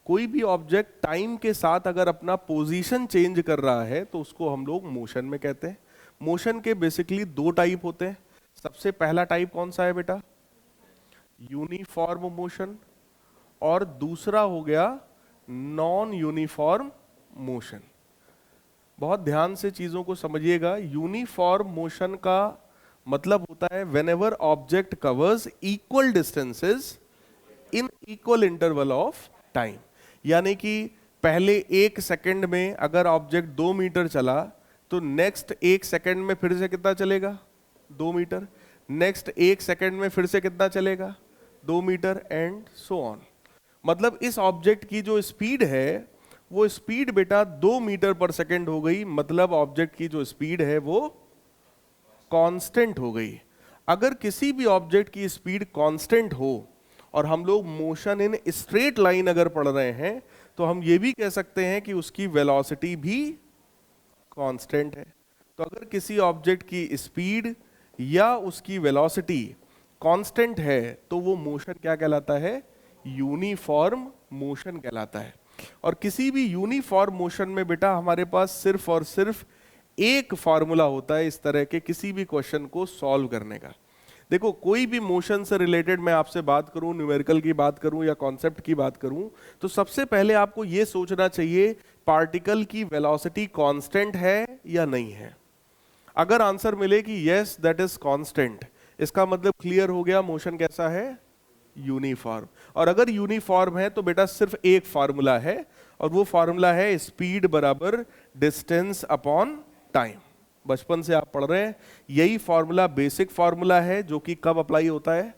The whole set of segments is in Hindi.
कोई भी ऑब्जेक्ट टाइम के साथ अगर अपना पोजीशन चेंज कर रहा है तो उसको हम लोग मोशन में कहते हैं। मोशन के बेसिकली दो टाइप होते हैं। सबसे पहला टाइप कौन सा है बेटा? Uniform motion. और दूसरा हो गया नॉन यूनिफॉर्म मोशन। बहुत ध्यान से चीजों को समझिएगा। यूनिफॉर्म मोशन का मतलब होता है whenever object covers equal distances in equal interval of time. यानी कि पहले 1 सेकंड में अगर ऑब्जेक्ट 2 मीटर चला तो नेक्स्ट 1 सेकंड में फिर से कितना चलेगा? 2 मीटर। नेक्स्ट 1 सेकंड में फिर से कितना चलेगा? 2 मीटर एंड सो ऑन। मतलब इस ऑब्जेक्ट की जो स्पीड है वो स्पीड बेटा 2 मीटर पर सेकंड हो गई। मतलब ऑब्जेक्ट की जो स्पीड है वो कांस्टेंट हो गई। अगर किसी भी ऑब्जेक्ट की स्पीड कांस्टेंट हो और हम लोग मोशन इन स्ट्रेट लाइन अगर पढ़ रहे हैं तो हम ये भी कह सकते हैं कि उसकी वेलोसिटी भी कांस्टेंट है। तो अगर किसी ऑब्जेक्ट की स्पीड या उसकी वेलोसिटी कांस्टेंट है तो वो मोशन क्या कहलाता है? यूनिफॉर्म मोशन कहलाता है। और किसी भी यूनिफॉर्म मोशन में बेटा हमारे पास सिर्फ और सिर्फ एक फॉर्मूला होता है इस तरह के किसी भी क्वेश्चन को सॉल्व करने का। देखो, कोई भी मोशन से रिलेटेड मैं आपसे बात करूं, न्यूमेरिकल की बात करूं या कॉन्सेप्ट की बात करूं, तो सबसे पहले आपको यह सोचना चाहिए पार्टिकल की वेलोसिटी कांस्टेंट है या नहीं है। अगर आंसर मिले कि यस दैट इज कांस्टेंट, इसका मतलब क्लियर हो गया मोशन कैसा है? यूनिफॉर्म। और अगर यूनिफॉर्म है तो बेटा सिर्फ एक फॉर्मूला है और वो फॉर्मूला है स्पीड बराबर डिस्टेंस अपॉन टाइम। बचपन से आप पढ़ रहे हैं, यही फॉर्मूला बेसिक फॉर्मूला है जो कि कब अप्लाई होता है?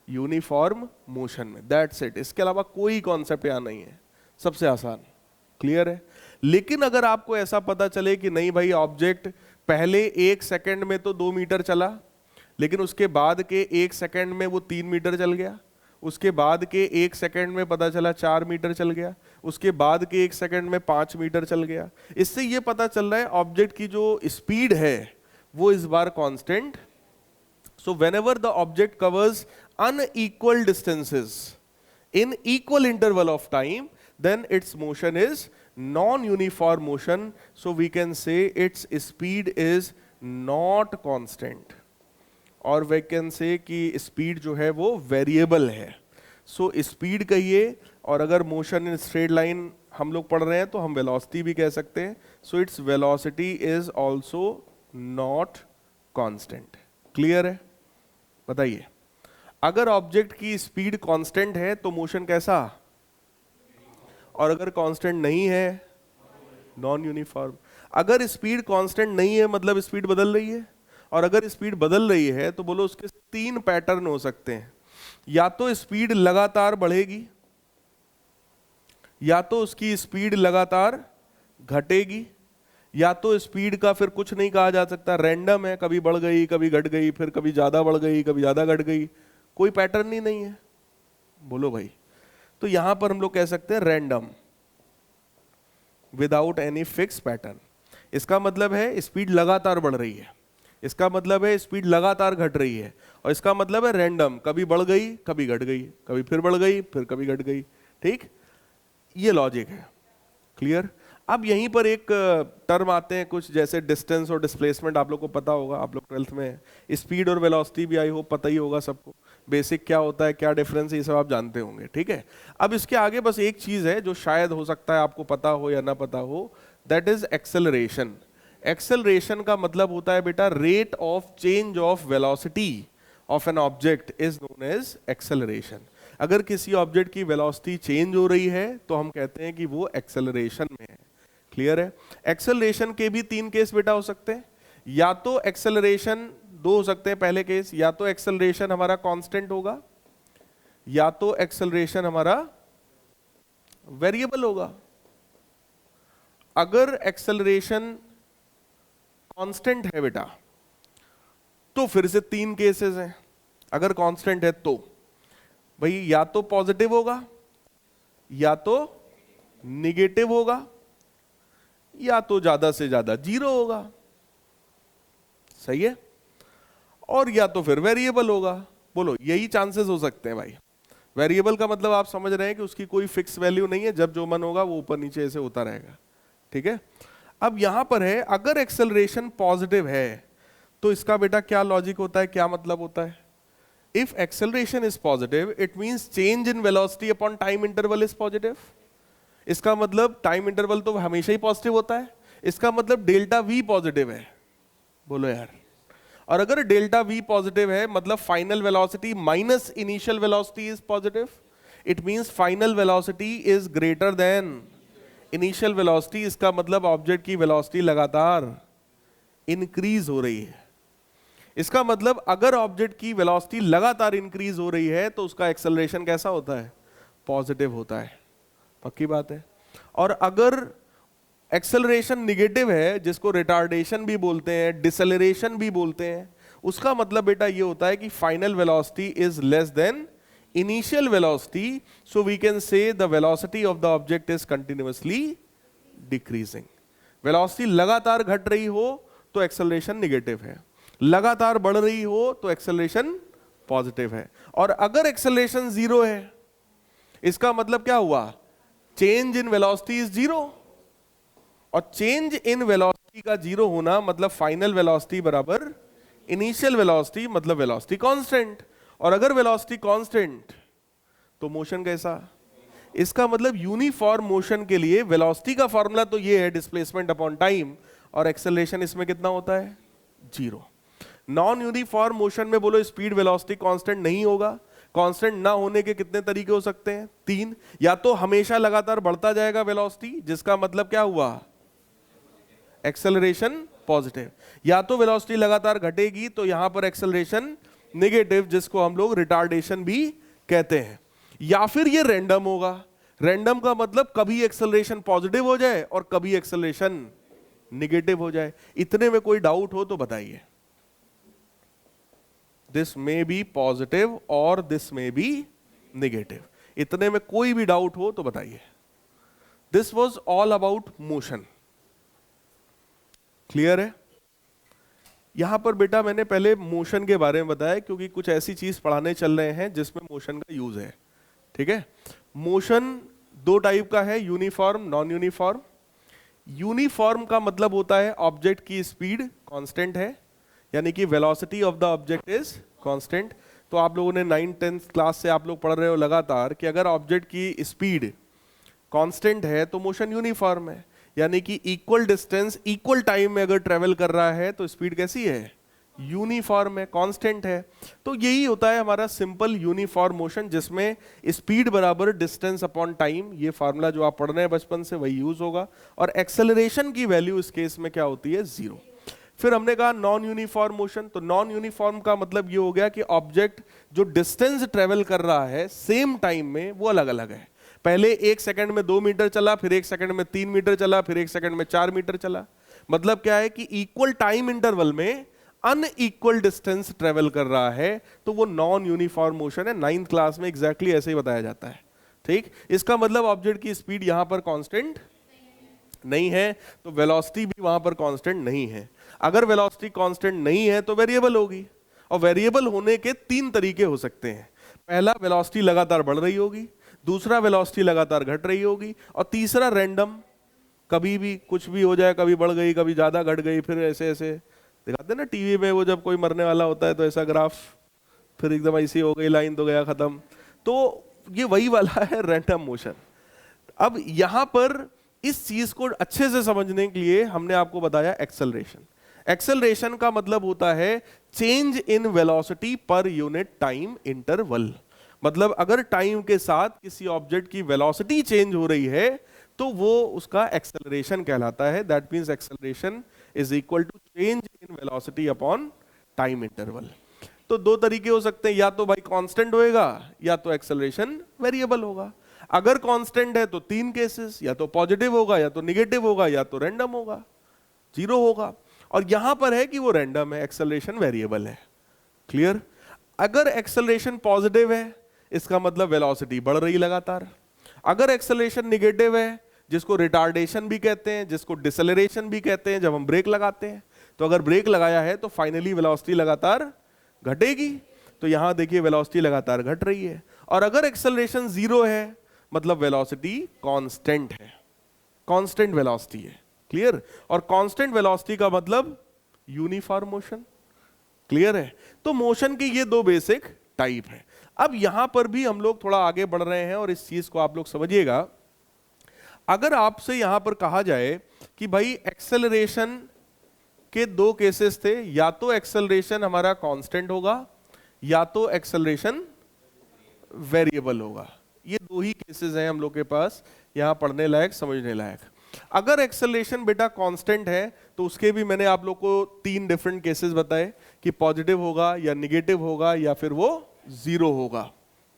यूनिफॉर्म मोशन में। That's it. इसके अलावा कोई कॉन्सेप्ट यहां नहीं है। सबसे आसान। क्लियर है? लेकिन अगर आपको ऐसा पता चले कि नहीं भाई ऑब्जेक्ट पहले 1 सेकंड में तो 2 मीटर चला, लेकिन उसके बाद के 1 सेकंड में वो 3 मीटर चल गया, उसके बाद के 1 सेकंड में पता चला 4 मीटर चल गया, उसके बाद के 1 सेकंड में 5 मीटर चल गया, इससे ये पता चल रहा है ऑब्जेक्ट की जो स्पीड है वो इस बार constant. So whenever the object covers unequal distances in equal interval of time then its motion is non-uniform motion, so we can say its speed is not constant, और वे कैन से कि स्पीड जो है वो वेरिएबल है। सो स्पीड कहिए, और अगर मोशन इन स्ट्रेट लाइन हम लोग पढ़ रहे हैं तो हम वेलोसिटी भी कह सकते हैं। So its velocity is also not constant. Clear है? बताइए, अगर ऑब्जेक्ट की स्पीड कांस्टेंट है तो मोशन कैसा? और अगर कांस्टेंट नहीं है, नॉन यूनिफॉर्म। अगर स्पीड कांस्टेंट नहीं है मतलब स्पीड बदल रही है, और अगर स्पीड बदल रही है तो बोलो उसके 3 पैटर्न हो सकते हैं। या तो स्पीड लगातार बढ़ेगी, या तो उसकी स्पीड लगातार घटेगी, या तो स्पीड का फिर कुछ नहीं कहा जा सकता, रैंडम है, कभी बढ़ गई कभी घट गई, फिर कभी ज्यादा बढ़ गई कभी ज्यादा घट गई, कोई पैटर्न ही नहीं है। बोलो भाई, तो यहां पर हम लोग कह सकते हैं random, without any fix pattern. इसका मतलब है स्पीड लगातार बढ़ रही है, इसका मतलब है स्पीड लगातार घट रही है, और इसका मतलब है रैंडम, कभी बढ़ गई कभी घट गई, कभी फिर बढ़ गई फिर कभी घट गई। ठीक, ये लॉजिक है। क्लियर? अब यहीं पर एक टर्म आते हैं कुछ, जैसे डिस्टेंस और डिस्प्लेसमेंट। आप लोग को पता होगा, आप लोग 12th में है। स्पीड और वेलोसिटी भी आई होप पता ही होगा सबको। बेसिक क्या होता है, क्या डिफरेंस है, ये सब आप जानते होंगे। ठीक है, अब इसके आगे बस एक चीज है जो शायद हो सकता है आपको पता हो या ना पता हो, दैट इज एक्सेलरेशन। एक्सेलरेशन का मतलब होता है बेटा rate of change of velocity of an object is known as acceleration. अगर किसी ऑब्जेक्ट की वेलोसिटी चेंज हो रही है तो हम कहते हैं कि वो एक्सेलरेशन में है। क्लियर है? एक्सेलरेशन के भी 3 केस बेटा हो सकते हैं। या तो एक्सेलरेशन 2 हो सकते हैं। पहले केस, या तो एक्सेलरेशन हमारा कांस्टेंट होगा, या तो एक्सेलरेशन हमारा वेरिएबल होगा। अगर एक्सेलरेशन कांस्टेंट है बेटा तो फिर से 3 केसेस हैं। अगर कांस्टेंट है तो भाई या तो पॉजिटिव होगा, या तो निगेटिव होगा, या तो ज्यादा से ज्यादा 0 होगा। सही है? और या तो फिर वेरिएबल होगा। बोलो, यही चांसेस हो सकते हैं भाई। वेरिएबल का मतलब आप समझ रहे हैं कि उसकी कोई फिक्स वैल्यू नहीं है, जब जो मन होगा वो ऊपर नीचे ऐसे होता रहेगा, ठीक है। अब यहां पर है अगर एक्सेलरेशन पॉजिटिव है तो इसका बेटा क्या लॉजिक होता है, क्या मतलब होता है? If acceleration is positive it means change in velocity upon time interval is positive. इसका मतलब टाइम इंटरवल तो हमेशा ही पॉजिटिव होता है, इसका मतलब डेल्टा वी पॉजिटिव है। बोलो यार। और अगर डेल्टा वी पॉजिटिव है मतलब final velocity minus initial velocity is positive, it means final velocity is greater than initial velocity. इसका मतलब ऑब्जेक्ट की वेलोसिटी लगातार इंक्रीज हो रही है। इसका मतलब अगर ऑब्जेक्ट की वेलोसिटी लगातार इंक्रीज हो रही है तो उसका एक्सेलरेशन कैसा होता है? पॉजिटिव होता है। पक्की बात है। और अगर एक्सेलरेशन निगेटिव है, जिसको रिटार्डेशन भी बोलते हैं, डिसेलरेशन भी बोलते हैं, उसका मतलब बेटा ये होता है कि final velocity is less than initial velocity, so we can say the velocity of the object is continuously decreasing. Velocity लगातार घट रही हो तो एक्सेलरेशन निगेटिव है, लगातार बढ़ रही हो तो एक्सेलरेशन पॉजिटिव है। और अगर एक्सेलरेशन जीरो है इसका मतलब क्या हुआ? Change in velocity is zero. और चेंज इन वेलोसिटी का जीरो होना मतलब फाइनल वेलोसिटी बराबर इनिशियल वेलोसिटी, मतलब वेलोसिटी कांस्टेंट। और अगर वेलोसिटी कांस्टेंट तो मोशन कैसा? इसका मतलब यूनिफॉर्म मोशन के लिए वेलोसिटी का फॉर्मूला तो ये है डिस्प्लेसमेंट अपॉन टाइम, और एक्सेलरेशन इसमें कितना होता है? जीरो। नॉन यूनिफॉर्म मोशन में बोलो स्पीड वेलोसिटी कांस्टेंट नहीं होगा। कांस्टेंट ना होने के कितने तरीके हो सकते हैं? तीन। या तो हमेशा लगातार बढ़ता जाएगा वेलोसिटी, जिसका मतलब क्या हुआ? Acceleration positive. या तो वेलोसिटी लगातार घटेगी तो यहां पर एक्सेलरेशन नेगेटिव, जिसको हम लोग रिटार्डेशन भी कहते हैं। या फिर ये रैंडम होगा। रैंडम का मतलब कभी एक्सेलरेशन पॉजिटिव हो जाए और कभी एक्सेलरेशन नेगेटिव हो जाए। इतने में कोई डाउट हो तो बताइए। दिस मे बी पॉजिटिव और दिस मे बी नेगेटिव। इतने में कोई भी डाउट हो तो बताइए। This was all about motion. Clear है? यहां पर बेटा मैंने पहले मोशन के बारे में बताया क्योंकि कुछ ऐसी चीज पढ़ाने चल रहे हैं जिसमें मोशन का यूज है, ठीक है। मोशन दो टाइप का है, यूनिफॉर्म, नॉन यूनिफॉर्म। यूनिफॉर्म का मतलब होता है ऑब्जेक्ट की स्पीड कांस्टेंट है, यानी कि velocity of the object is constant. तो आप लोगों ने 9th-10th क्लास से आप लोग पढ़ रहे हो लगातार कि अगर ऑब्जेक्ट की स्पीड कांस्टेंट है तो मोशन यूनिफॉर्म है, यानी कि इक्वल डिस्टेंस इक्वल टाइम में अगर ट्रेवल कर रहा है तो स्पीड कैसी है? यूनिफॉर्म है, कांस्टेंट है। तो यही होता है हमारा सिंपल यूनिफॉर्म मोशन, जिसमें स्पीड बराबर डिस्टेंस अपॉन टाइम, ये फार्मूला जो आप पढ़ रहे हैं बचपन से वही यूज होगा। और एक्सेलरेशन की वैल्यू इस केस में क्या होती है? जीरो। फिर हमने कहा नॉन यूनिफॉर्म मोशन। तो नॉन यूनिफॉर्म का मतलब ये हो गया कि ऑब्जेक्ट जो डिस्टेंस ट्रेवल कर रहा है सेम टाइम में वो अलग अलग है। पहले 1 सेकंड में 2 मीटर चला, फिर 1 सेकंड में 3 मीटर चला, फिर 1 सेकंड में 4 मीटर चला। मतलब क्या है कि इक्वल टाइम इंटरवल में अनइक्वल डिस्टेंस ट्रेवल कर रहा है, तो वो नॉन यूनिफॉर्म मोशन है। 9th क्लास में एग्जैक्टली ऐसे ही बताया जाता है, ठीक। इसका मतलब ऑब्जेक्ट की स्पीड यहां पर कांस्टेंट नहीं है तो वेलोसिटी भी वहां पर कांस्टेंट नहीं है। अगर वेलोसिटी कांस्टेंट नहीं है तो वेरिएबल होगी, और वेरिएबल होने के 3 तरीके हो सकते हैं। पहला, वेलोसिटी लगातार बढ़ रही होगी। दूसरा, वेलोसिटी लगातार घट रही होगी। और तीसरा, रैंडम, कभी भी कुछ भी हो जाए, कभी बढ़ गई कभी ज्यादा घट गई। फिर ऐसे ऐसे दिखाते हैं ना टीवी में, वो जब कोई मरने वाला होता है तो ऐसा ग्राफ, फिर एकदम ऐसी हो गई लाइन तो गया खत्म। तो ये वही वाला है रैंडम मोशन। अब यहां पर इस चीज को अच्छे से समझने के लिए हमने आपको बताया एक्सेलरेशन। एक्सेलरेशन का मतलब होता है change in velocity per unit time interval. मतलब अगर टाइम के साथ किसी ऑब्जेक्ट की वेलोसिटी चेंज हो रही है तो वो उसका एक्सेलरेशन कहलाता है। That means acceleration is equal to change in velocity upon time interval. तो दो तरीके हो सकते हैं, या तो भाई कांस्टेंट होएगा या तो एक्सेलरेशन वेरिएबल होगा। अगर कांस्टेंट है तो 3 केसेस, या तो पॉजिटिव होगा, या तो निगेटिव होगा, या तो रैंडम होगा, जीरो होगा। और यहां पर है कि वो रैंडम है, एक्सेलरेशन वेरिएबल है। क्लियर? अगर एक्सेलरेशन पॉजिटिव है इसका मतलब वेलोसिटी बढ़ रही लगातार। अगर एक्सेलरेशन निगेटिव है, जिसको रिटार्डेशन भी कहते हैं, जिसको डिसेलरेशन भी कहते हैं, जब हम ब्रेक लगाते हैं, तो अगर ब्रेक लगाया है तो फाइनली वेलोसिटी लगातार घटेगी। तो यहां देखिए वेलोसिटी लगातार घट रही है। और अगर एक्सेलरेशन 0 है मतलब वेलोसिटी कांस्टेंट है, कांस्टेंट वेलोसिटी है। क्लियर? और कांस्टेंट वेलोसिटी का मतलब यूनिफॉर्म मोशन। क्लियर है? तो मोशन के ये दो बेसिक टाइप है। अब यहां पर भी हम लोग थोड़ा आगे बढ़ रहे हैं और इस चीज को आप लोग समझिएगा। अगर आपसे यहां पर कहा जाए कि भाई एक्सेलरेशन के दो केसेस थे, या तो एक्सेलरेशन हमारा कांस्टेंट होगा या तो एक्सेलरेशन वेरिएबल होगा, ये दो ही केसेस हैं हम लोग के पास यहां पढ़ने लायक, समझने लायक। अगर एक्सेलरेशन बेटा कांस्टेंट है तो उसके भी मैंने आप लोग को 3 डिफरेंट केसेस बताए कि पॉजिटिव होगा या निगेटिव होगा या फिर वो जीरो होगा।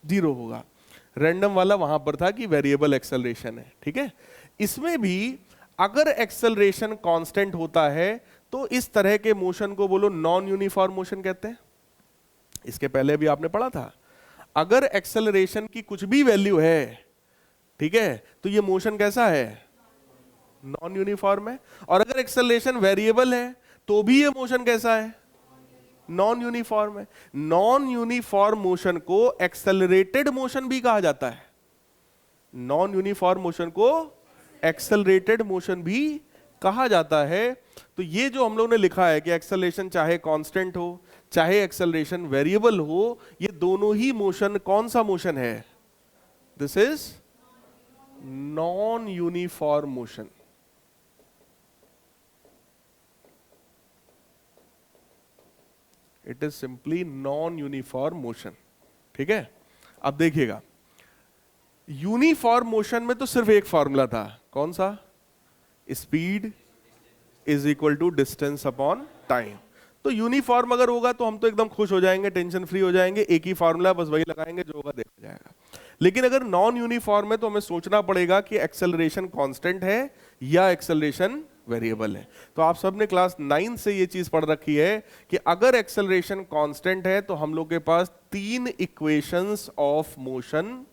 जीरो होगा, रैंडम वाला वहां पर था कि वेरिएबल एक्सेलरेशन है। ठीक है? इसमें भी अगर एक्सेलरेशन कांस्टेंट होता है तो इस तरह के मोशन को बोलो नॉन यूनिफॉर्म मोशन कहते हैं। इसके पहले भी आपने पढ़ा था, अगर एक्सेलरेशन की कुछ भी वैल्यू है, ठीक है, तो ये मोशन कैसा है? नॉन यूनिफॉर्म है। और अगर एक्सेलरेशन वेरिएबल है तो भी ये मोशन कैसा है? नॉन यूनिफॉर्म है। नॉन यूनिफॉर्म मोशन को एक्सेलरेटेड मोशन भी कहा जाता है। नॉन यूनिफॉर्म मोशन को एक्सेलरेटेड मोशन भी कहा जाता है। तो ये जो हम लोग ने लिखा है कि एक्सेलरेशन चाहे कांस्टेंट हो चाहे एक्सेलरेशन वेरिएबल हो, ये दोनों ही मोशन कौन सा मोशन है? This is non uniform motion. It is simply non uniform motion. ठीक है? अब देखिएगा, यूनिफॉर्म मोशन में तो सिर्फ एक फॉर्मूला था, कौन सा? Speed is equal to distance upon time. तो यूनिफॉर्म अगर होगा तो हम तो एकदम खुश हो जाएंगे, टेंशन फ्री हो जाएंगे, एक ही फॉर्मूला बस वही लगाएंगे, जो होगा देखा जाएगा। लेकिन अगर नॉन यूनिफॉर्म है तो हमें सोचना पड़ेगा कि एक्सेलरेशन कांस्टेंट है या एक्सेलरेशन वेरिएबल है। तो आप सबने क्लास 9 से ये चीज पढ़ रखी है कि अगर एक्सेलरेशन कांस्टेंट है तो हम लोग के पास 3 इक्वेशंस ऑफ मोशन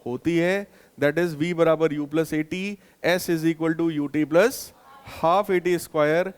होती है, दैट इज v बराबर u plus a t, s is equal to u t plus half a t square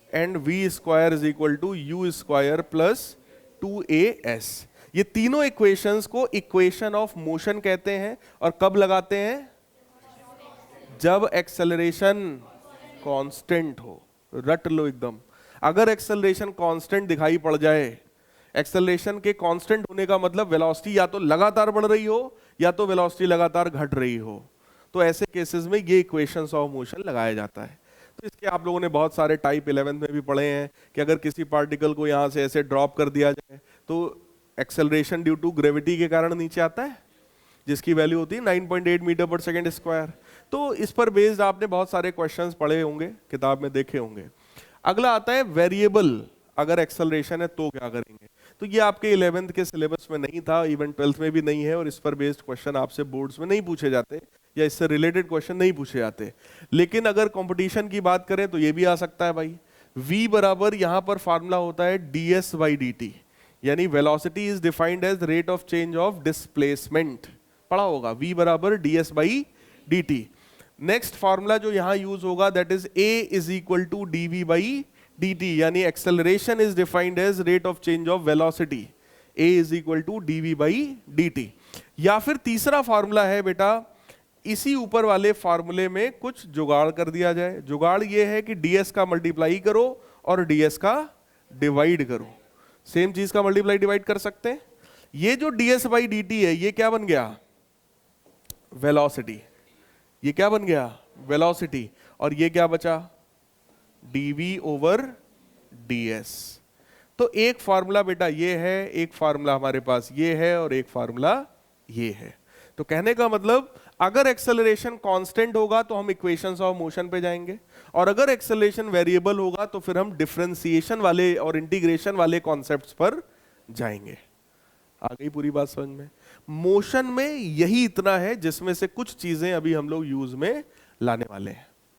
and v square is equal to u square plus 2as। ये तीनों इक्वेशंस को इक्वेशन ऑफ मोशन कहते हैं। और कब लगाते हैं? जब एक्सेलरेशन कांस्टेंट हो। रट लो एकदम। अगर एक्सेलरेशन कांस्टेंट दिखाई पड़ जाए, एक्सेलरेशन के कांस्टेंट होने का मतलब वेलोसिटी या तो लगातार बढ़ रही हो या तो वेलोसिटी लगातार घट रही हो, तो ऐसे केसेस में ये इक्वेशंस ऑफ मोशन लगाया जाता है। तो इसके आप लोगों ने बहुत सारे टाइप 11th में भी पढ़े हैं कि अगर किसी पार्टिकल को यहां से ऐसे ड्रॉप कर दिया जाए तो एक्सेलरेशन ड्यू टू ग्रेविटी के कारण नीचे आता है, जिसकी वैल्यू होती है 9.8 मीटर पर सेकेंड स्क्वायर। तो इस पर बेस्ड आपने बहुत सारे क्वेश्चंस पढ़े होंगे, किताब में देखे होंगे। अगला आता है वेरिएबल, अगर एक्सेलरेशन है तो क्या करेंगे? तो ये आपके 11th के सिलेबस में नहीं था, इवन 12th में भी नहीं है, और इस पर बेस्ड क्वेश्चन आपसे बोर्ड्स में नहीं पूछे जाते या इससे रिलेटेड क्वेश्चन नहीं पूछे जाते। लेकिन अगर कंपटीशन की बात करें तो ये भी आ सकता है भाई। v बराबर यहां पर फार्मूला होता है ds बाई dt, यानी velocity is defined as rate of change of displacement. पढ़ा होगा, v बराबर ds by dt। Next formula जो यहां यूज होगा that is a is equal to dv by dt, यानी acceleration is defined as rate of change of velocity, a is equal to dv by dt। या फिर तीसरा फार्मूला है बेटा, इसी ऊपर वाले फार्मूले में कुछ जुगाड़ कर दिया जाए। जुगाड़ ये है कि ds का मल्टीप्लाई करो और ds का डिवाइड करो। सेम चीज का मल्टीप्लाई डिवाइड कर सकते हैं। ये जो ds बाई dt है ये क्या बन गया? वेलोसिटी। ये क्या बन गया? वेलोसिटी। और ये क्या बचा? dv over ds। तो एक फार्मूला बेटा ये है, एक फार्मूला हमारे पास ये है और एक फार्मूला ये है। तो कहने का मतलब अगर एक्सेलरेशन कांस्टेंट होगा तो हम इक्वेशंस ऑफ मोशन पे जाएंगे, और अगर एक्सेलरेशन वेरिएबल होगा तो फिर हम डिफरेंशिएशन वाले और इंटीग्रेशन वाले कॉन्सेप्ट्स पर जाएंगे। आ गई पूरी बात समझ में? मोशन में यही इतना है जिसमें से कुछ चीजें अभी हम लोग यूज में लाने वाले हैं।